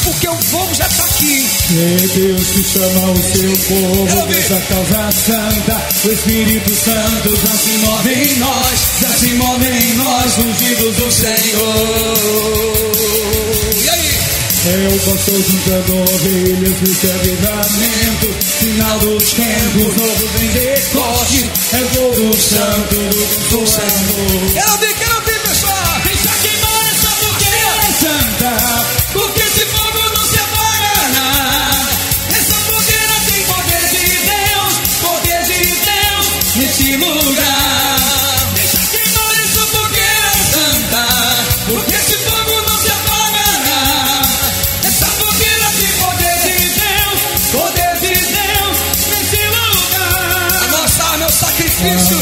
porque o fogo já está aqui. É Deus que chama o seu povo dessa causa santa. O Espírito Santo já se move em nós, já se move em nós, ungidos do Senhor. E aí? É o pastor juntando ovelhas do seu avivamento, final dos tempos, novo Pentecoste, é fogo santo do Consolador. Quero ouvir, pessoal. Deixa queimar essa fogueira santa, porque esse fogo não se apagará. Essa fogueira tem poder de Deus nesse lugar. Deixa queimar essa fogueira santa, porque esse fogo não se apagará. Essa fogueira tem poder de Deus nesse lugar. A nossa arma é o sacrifício.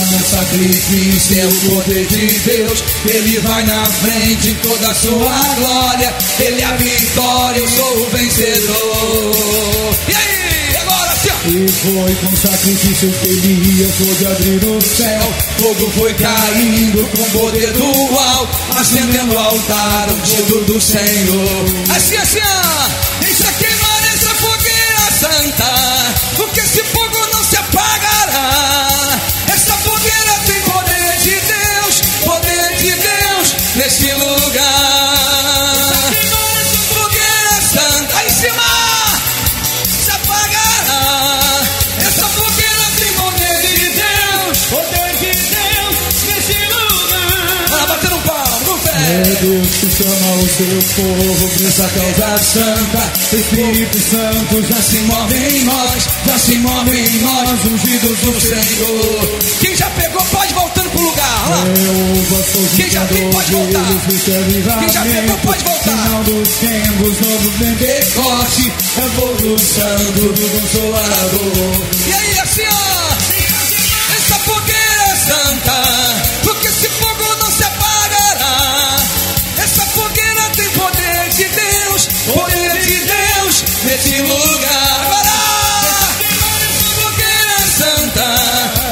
Meu sacrifício é o poder de Deus. Ele vai na frente em toda a sua glória. Ele é a vitória, eu sou o vencedor. E aí? Agora sim, ó. E foi com sacrifício que Elias pôde abrir o céu. Fogo foi caindo com o poder do alto, acendendo o altar ungido do Senhor. Assim, ó. Deixa queimar essa fogueira santa, porque esse fogo não se apagará. Essa fogueira tem poder de Deus nesse lugar. Fogueira santa, aí em cima, se apagará. Essa fogueira tem poder de Deus nesse lugar. Vai lá, batendo um pau, com fé. É Deus que chama o seu povo pra essa causa santa. Espírito Santo já se move em nós, já se move em nós, ungidos do Senhor. Quem já pegou pode voltando pro lugar. Olha lá. Quem já tem pode voltar. Quem já pegou pode voltar. Final dos tempos, novo Pentecoste, é fogo santo do Consolador. E aí, assim, ó. Essa fogueira é santa, porque esse fogo não se apagará. Essa fogueira tem poder de Deus nesse lugar. Agora, essa fogueira é santa,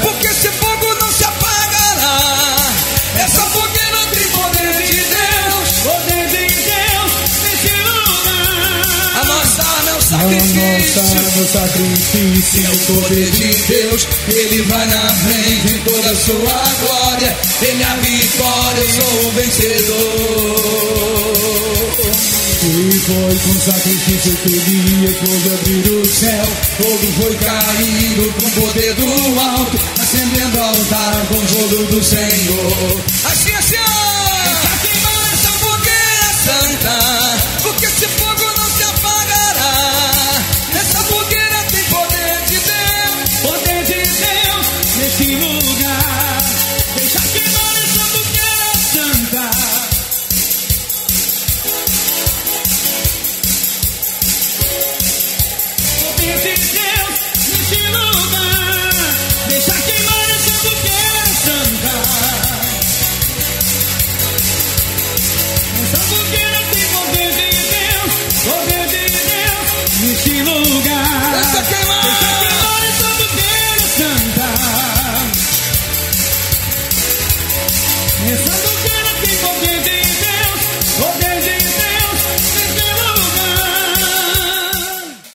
porque esse fogo não se apagará. Essa fogueira tem poder de Deus nesse lugar. A nossa arma é o Meu sacrifício é o poder de Deus. Ele vai na frente em toda a sua glória. Ele é a vitória, eu sou o vencedor. E foi com sacrifício que Elias pôde abrir o céu. Fogo foi caindo com o poder do alto, acendendo o altar com o fogo do Senhor. Assim, ó.